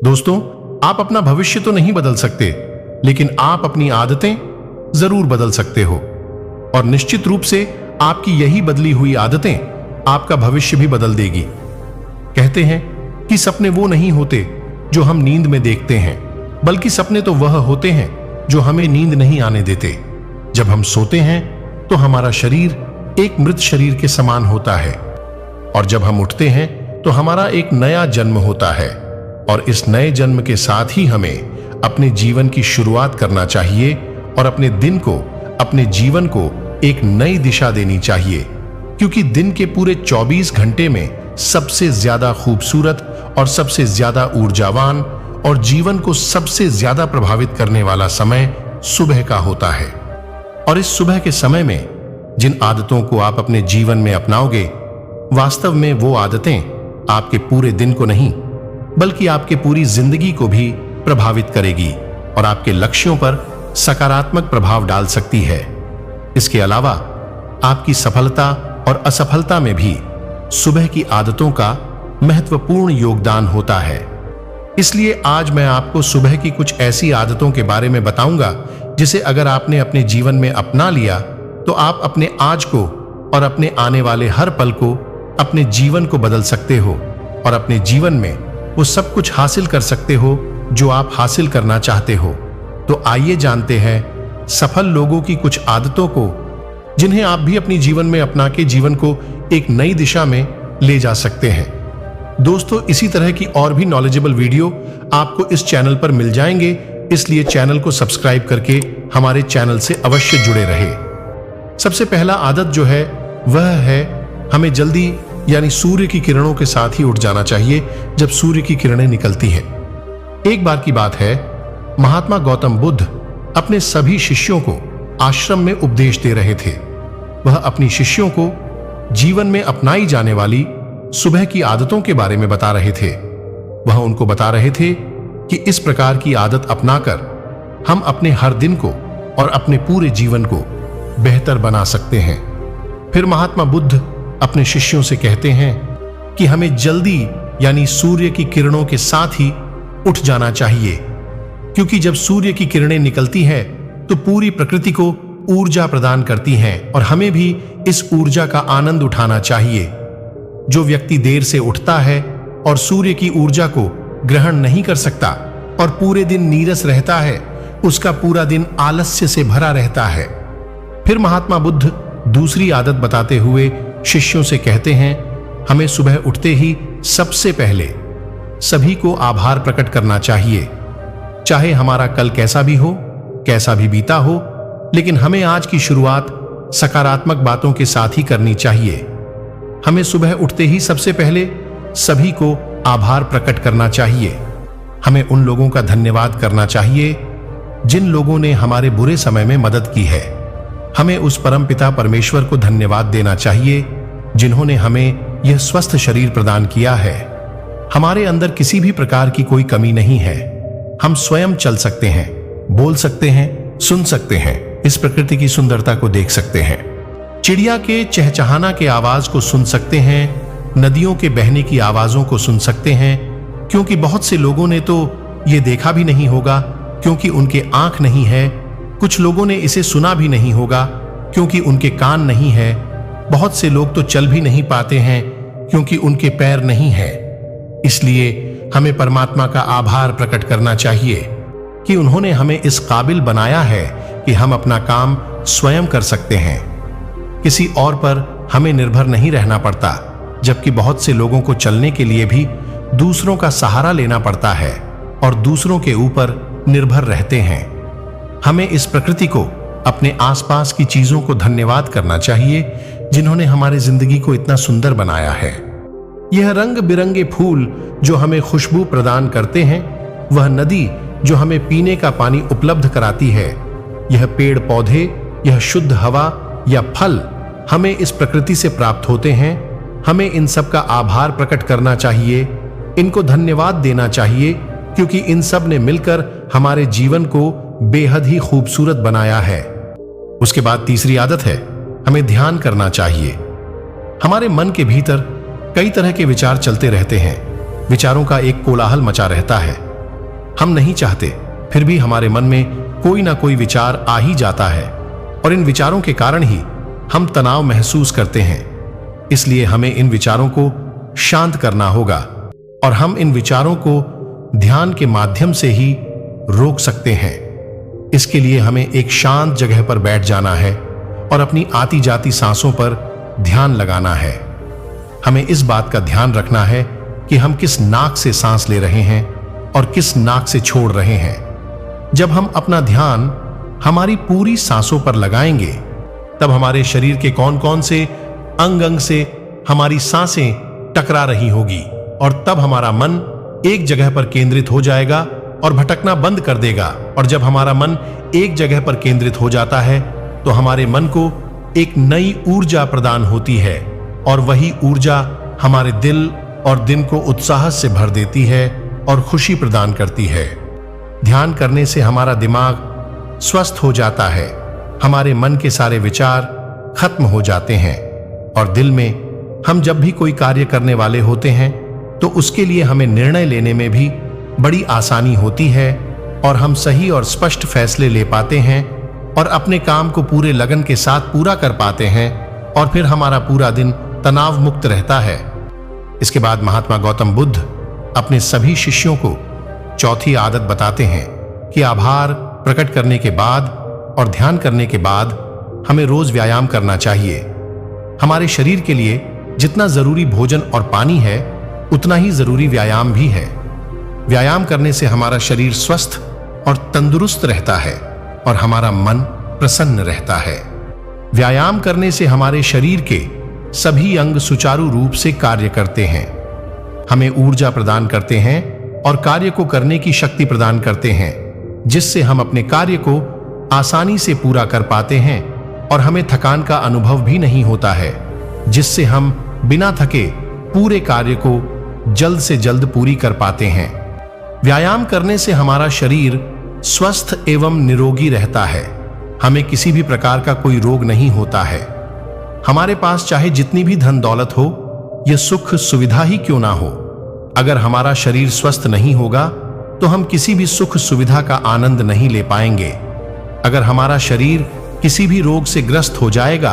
दोस्तों, आप अपना भविष्य तो नहीं बदल सकते, लेकिन आप अपनी आदतें जरूर बदल सकते हो। और निश्चित रूप से आपकी यही बदली हुई आदतें आपका भविष्य भी बदल देगी। कहते हैं कि सपने वो नहीं होते जो हम नींद में देखते हैं, बल्कि सपने तो वह होते हैं जो हमें नींद नहीं आने देते। जब हम सोते हैं तो हमारा शरीर एक मृत शरीर के समान होता है, और जब हम उठते हैं तो हमारा एक नया जन्म होता है। और इस नए जन्म के साथ ही हमें अपने जीवन की शुरुआत करना चाहिए और अपने दिन को, अपने जीवन को एक नई दिशा देनी चाहिए, क्योंकि दिन के पूरे 24 घंटे में सबसे ज्यादा खूबसूरत और सबसे ज्यादा ऊर्जावान और जीवन को सबसे ज्यादा प्रभावित करने वाला समय सुबह का होता है। और इस सुबह के समय में जिन आदतों को आप अपने जीवन में अपनाओगे, वास्तव में वो आदतें आपके पूरे दिन को नहीं, बल्कि आपके पूरी जिंदगी को भी प्रभावित करेगी और आपके लक्ष्यों पर सकारात्मक प्रभाव डाल सकती है। इसके अलावा आपकी सफलता और असफलता में भी सुबह की आदतों का महत्वपूर्ण योगदान होता है। इसलिए आज मैं आपको सुबह की कुछ ऐसी आदतों के बारे में बताऊंगा जिसे अगर आपने अपने जीवन में अपना लिया तो आप अपने आज को और अपने आने वाले हर पल को, अपने जीवन को बदल सकते हो और अपने जीवन में वो सब कुछ हासिल कर सकते हो जो आप हासिल करना चाहते हो। तो आइए जानते हैं सफल लोगों की कुछ आदतों को, जिन्हें आप भी अपनी जीवन में अपना के जीवन को एक नई दिशा में ले जा सकते हैं। दोस्तों, इसी तरह की और भी नॉलेजेबल वीडियो आपको इस चैनल पर मिल जाएंगे, इसलिए चैनल को सब्सक्राइब करके हमारे चैनल से अवश्य जुड़े रहे। सबसे पहला आदत जो है वह है हमें जल्दी यानी सूर्य की किरणों के साथ ही उठ जाना चाहिए जब सूर्य की किरणें निकलती हैं। एक बार की बात है, महात्मा गौतम बुद्ध अपने सभी शिष्यों को आश्रम में उपदेश दे रहे थे। वह अपनी शिष्यों को जीवन में अपनाई जाने वाली सुबह की आदतों के बारे में बता रहे थे। वह उनको बता रहे थे कि इस प्रकार की आदत अपनाकर हम अपने हर दिन को और अपने पूरे जीवन को बेहतर बना सकते हैं। फिर महात्मा बुद्ध अपने शिष्यों से कहते हैं कि हमें जल्दी यानी सूर्य की किरणों के साथ ही उठ जाना चाहिए, क्योंकि जब सूर्य की किरणें निकलती हैं तो पूरी प्रकृति को ऊर्जा प्रदान करती हैं और हमें भी इस ऊर्जा का आनंद उठाना चाहिए। जो व्यक्ति देर से उठता है और सूर्य की ऊर्जा को ग्रहण नहीं कर सकता और पूरे दिन नीरस रहता है, उसका पूरा दिन आलस्य से भरा रहता है। फिर महात्मा बुद्ध दूसरी आदत बताते हुए शिष्यों से कहते हैं, हमें सुबह उठते ही सबसे पहले सभी को आभार प्रकट करना चाहिए। चाहे हमारा कल कैसा भी हो, कैसा भी बीता हो, लेकिन हमें आज की शुरुआत सकारात्मक बातों के साथ ही करनी चाहिए। हमें सुबह उठते ही सबसे पहले सभी को आभार प्रकट करना चाहिए। हमें उन लोगों का धन्यवाद करना चाहिए जिन लोगों ने हमारे बुरे समय में मदद की है। हमें उस परमपिता परमेश्वर को धन्यवाद देना चाहिए जिन्होंने हमें यह स्वस्थ शरीर प्रदान किया है। हमारे अंदर किसी भी प्रकार की कोई कमी नहीं है। हम स्वयं चल सकते हैं, बोल सकते हैं, सुन सकते हैं, इस प्रकृति की सुंदरता को देख सकते हैं, चिड़िया के चहचहाना के आवाज को सुन सकते हैं, नदियों के बहने की आवाजों को सुन सकते हैं, क्योंकि बहुत से लोगों ने तो ये देखा भी नहीं होगा क्योंकि उनके आंख नहीं है। कुछ लोगों ने इसे सुना भी नहीं होगा क्योंकि उनके कान नहीं है। बहुत से लोग तो चल भी नहीं पाते हैं क्योंकि उनके पैर नहीं है। इसलिए हमें परमात्मा का आभार प्रकट करना चाहिए कि उन्होंने हमें इस काबिल बनाया है कि हम अपना काम स्वयं कर सकते हैं। किसी और पर हमें निर्भर नहीं रहना पड़ता, जबकि बहुत से लोगों को चलने के लिए भी दूसरों का सहारा लेना पड़ता है और दूसरों के ऊपर निर्भर रहते हैं। हमें इस प्रकृति को, अपने आसपास की चीजों को धन्यवाद करना चाहिए जिन्होंने हमारी जिंदगी को इतना सुंदर बनाया है। यह रंग बिरंगे फूल जो हमें खुशबू प्रदान करते हैं, वह नदी जो हमें पीने का पानी उपलब्ध कराती है, यह पेड़ पौधे, यह शुद्ध हवा या फल हमें इस प्रकृति से प्राप्त होते हैं। हमें इन सब का आभार प्रकट करना चाहिए, इनको धन्यवाद देना चाहिए, क्योंकि इन सब ने मिलकर हमारे जीवन को बेहद ही खूबसूरत बनाया है। उसके बाद तीसरी आदत है, हमें ध्यान करना चाहिए। हमारे मन के भीतर कई तरह के विचार चलते रहते हैं। विचारों का एक कोलाहल मचा रहता है। हम नहीं चाहते, फिर भी हमारे मन में कोई ना कोई विचार आ ही जाता है और इन विचारों के कारण ही हम तनाव महसूस करते हैं। इसलिए हमें इन विचारों को शांत करना होगा और हम इन विचारों को ध्यान के माध्यम से ही रोक सकते हैं। इसके लिए हमें एक शांत जगह पर बैठ जाना है और अपनी आती जाती सांसों पर ध्यान लगाना है। हमें इस बात का ध्यान रखना है कि हम किस नाक से सांस ले रहे हैं और किस नाक से छोड़ रहे हैं। जब हम अपना ध्यान हमारी पूरी सांसों पर लगाएंगे, तब हमारे शरीर के कौन कौन से अंग अंग से हमारी सांसें टकरा रही होगी और तब हमारा मन एक जगह पर केंद्रित हो जाएगा और भटकना बंद कर देगा। और जब हमारा मन एक जगह पर केंद्रित हो जाता है तो हमारे मन को एक नई ऊर्जा प्रदान होती है और वही ऊर्जा हमारे दिल और दिन को उत्साह से भर देती है और खुशी प्रदान करती है। ध्यान करने से हमारा दिमाग स्वस्थ हो जाता है, हमारे मन के सारे विचार खत्म हो जाते हैं और दिल में हम जब भी कोई कार्य करने वाले होते हैं तो उसके लिए हमें निर्णय लेने में भी बड़ी आसानी होती है और हम सही और स्पष्ट फैसले ले पाते हैं और अपने काम को पूरे लगन के साथ पूरा कर पाते हैं और फिर हमारा पूरा दिन तनाव मुक्त रहता है। इसके बाद महात्मा गौतम बुद्ध अपने सभी शिष्यों को चौथी आदत बताते हैं कि आभार प्रकट करने के बाद और ध्यान करने के बाद हमें रोज व्यायाम करना चाहिए। हमारे शरीर के लिए जितना जरूरी भोजन और पानी है उतना ही जरूरी व्यायाम भी है। व्यायाम करने से हमारा शरीर स्वस्थ और तंदुरुस्त रहता है और हमारा मन प्रसन्न रहता है। व्यायाम करने से हमारे शरीर के सभी अंग सुचारू रूप से कार्य करते हैं, हमें ऊर्जा प्रदान करते हैं और कार्य को करने की शक्ति प्रदान करते हैं, जिससे हम अपने कार्य को आसानी से पूरा कर पाते हैं और हमें थकान का अनुभव भी नहीं होता है, जिससे हम बिना थके पूरे कार्य को जल्द से जल्द पूरी कर पाते हैं। व्यायाम करने से हमारा शरीर स्वस्थ एवं निरोगी रहता है, हमें किसी भी प्रकार का कोई रोग नहीं होता है। हमारे पास चाहे जितनी भी धन दौलत हो, यह सुख सुविधा ही क्यों ना हो, अगर हमारा शरीर स्वस्थ नहीं होगा तो हम किसी भी सुख सुविधा का आनंद नहीं ले पाएंगे। अगर हमारा शरीर किसी भी रोग से ग्रस्त हो जाएगा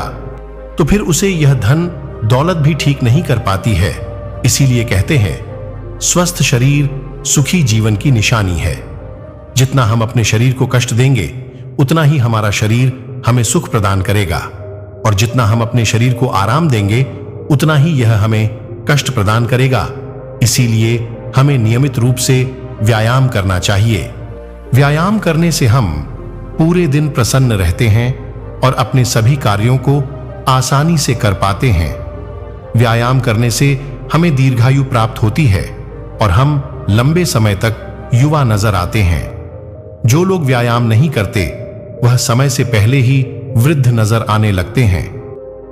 तो फिर उसे यह धन दौलत भी ठीक नहीं कर पाती है। इसीलिए कहते हैं स्वस्थ शरीर सुखी जीवन की निशानी है। जितना हम अपने शरीर को कष्ट देंगे उतना ही हमारा शरीर हमें सुख प्रदान करेगा और जितना हम अपने शरीर को आराम देंगे उतना ही यह हमें कष्ट प्रदान करेगा। इसीलिए हमें नियमित रूप से व्यायाम करना चाहिए। व्यायाम करने से हम पूरे दिन प्रसन्न रहते हैं और अपने सभी कार्यों को आसानी से कर पाते हैं। व्यायाम करने से हमें दीर्घायु प्राप्त होती है और हम लंबे समय तक युवा नजर आते हैं। जो लोग व्यायाम नहीं करते वह समय से पहले ही वृद्ध नजर आने लगते हैं।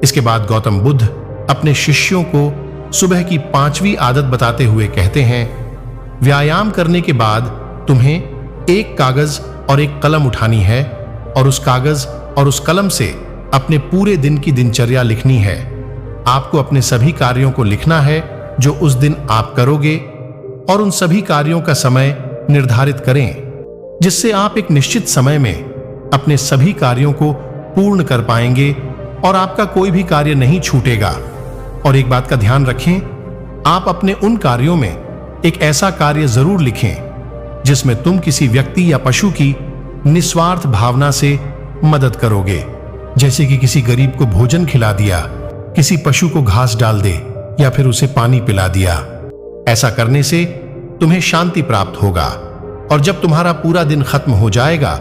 इसके बाद गौतम बुद्ध अपने शिष्यों को सुबह की 5वीं आदत बताते हुए कहते हैं, व्यायाम करने के बाद तुम्हें एक कागज और एक कलम उठानी है और उस कागज और उस कलम से अपने पूरे दिन की दिनचर्या लिखनी है। आपको अपने सभी कार्यों को लिखना है जो उस दिन आप करोगे और उन सभी कार्यों का समय निर्धारित करें, जिससे आप एक निश्चित समय में अपने सभी कार्यों को पूर्ण कर पाएंगे और आपका कोई भी कार्य नहीं छूटेगा। और एक बात का ध्यान रखें, आप अपने उन कार्यों में एक ऐसा कार्य जरूर लिखें जिसमें तुम किसी व्यक्ति या पशु की निस्वार्थ भावना से मदद करोगे, जैसे कि किसी गरीब को भोजन खिला दिया, किसी पशु को घास डाल दे या फिर उसे पानी पिला दिया। ऐसा करने से तुम्हें शांति प्राप्त होगा और जब तुम्हारा पूरा दिन खत्म हो जाएगा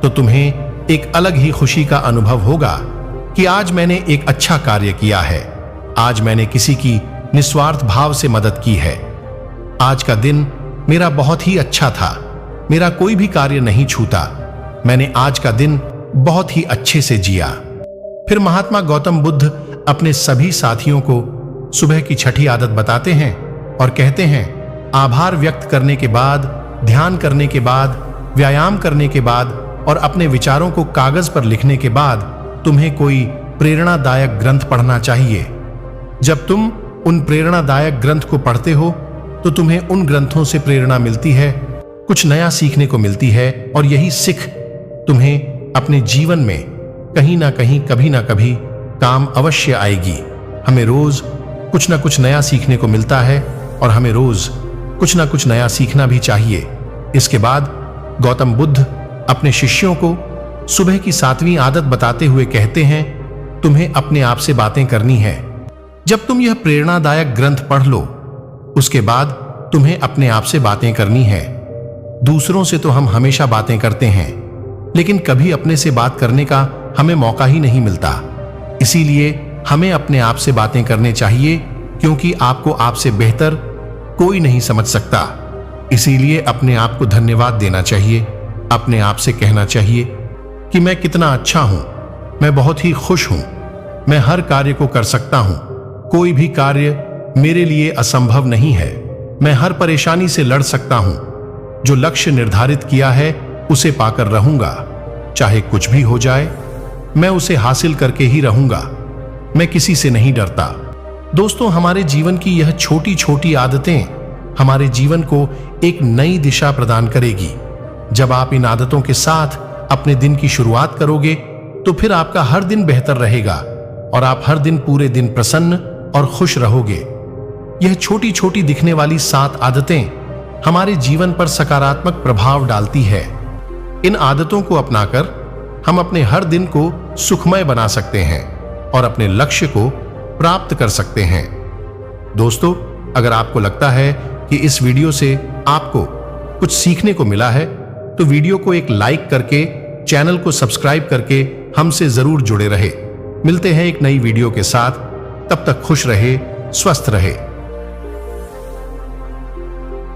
तो तुम्हें एक अलग ही खुशी का अनुभव होगा कि आज मैंने एक अच्छा कार्य किया है, आज मैंने किसी की निस्वार्थ भाव से मदद की है, आज का दिन मेरा बहुत ही अच्छा था, मेरा कोई भी कार्य नहीं छूटा, मैंने आज का दिन बहुत ही अच्छे से जिया। फिर महात्मा गौतम बुद्ध अपने सभी साथियों को सुबह की 6ठी आदत बताते हैं और कहते हैं, आभार व्यक्त करने के बाद, ध्यान करने के बाद, व्यायाम करने के बाद और अपने विचारों को कागज पर लिखने के बाद तुम्हें कोई प्रेरणादायक ग्रंथ पढ़ना चाहिए। जब तुम उन प्रेरणादायक ग्रंथ को पढ़ते हो तो तुम्हें उन ग्रंथों से प्रेरणा मिलती है कुछ नया सीखने को मिलती है और यही सीख तुम्हें अपने जीवन में कहीं ना कहीं कभी ना कभी काम अवश्य आएगी। हमें रोज कुछ ना कुछ नया सीखने को मिलता है और हमें रोज कुछ ना कुछ नया सीखना भी चाहिए। इसके बाद गौतम बुद्ध अपने शिष्यों को सुबह की 7वीं आदत बताते हुए कहते हैं, तुम्हें अपने आप से बातें करनी है। जब तुम यह प्रेरणादायक ग्रंथ पढ़ लो, उसके बाद तुम्हें अपने आप से बातें करनी है। दूसरों से तो हम हमेशा बातें करते हैं, लेकिन कभी अपने से बात करने का हमें मौका ही नहीं मिलता। इसीलिए हमें अपने आप से बातें करने चाहिए, क्योंकि आपको आपसे बेहतर कोई नहीं समझ सकता। इसीलिए अपने आप को धन्यवाद देना चाहिए। अपने आप से कहना चाहिए कि मैं कितना अच्छा हूं, मैं बहुत ही खुश हूं, मैं हर कार्य को कर सकता हूं, कोई भी कार्य मेरे लिए असंभव नहीं है, मैं हर परेशानी से लड़ सकता हूं, जो लक्ष्य निर्धारित किया है उसे पाकर रहूंगा, चाहे कुछ भी हो जाए मैं उसे हासिल करके ही रहूंगा, मैं किसी से नहीं डरता। दोस्तों, हमारे जीवन की यह छोटी छोटी आदतें हमारे जीवन को एक नई दिशा प्रदान करेगी। जब आप इन आदतों के साथ अपने दिन की शुरुआत करोगे तो फिर आपका हर दिन बेहतर रहेगा और आप हर दिन पूरे दिन प्रसन्न और खुश रहोगे। यह छोटी छोटी दिखने वाली 7 आदतें हमारे जीवन पर सकारात्मक प्रभाव डालती है। इन आदतों को अपनाकर हम अपने हर दिन को सुखमय बना सकते हैं और अपने लक्ष्य को प्राप्त कर सकते हैं। दोस्तों, अगर आपको लगता है कि इस वीडियो से आपको कुछ सीखने को मिला है तो वीडियो को एक लाइक करके, चैनल को सब्सक्राइब करके हमसे जरूर जुड़े रहे। मिलते हैं एक नई वीडियो के साथ, तब तक खुश रहे, स्वस्थ रहे।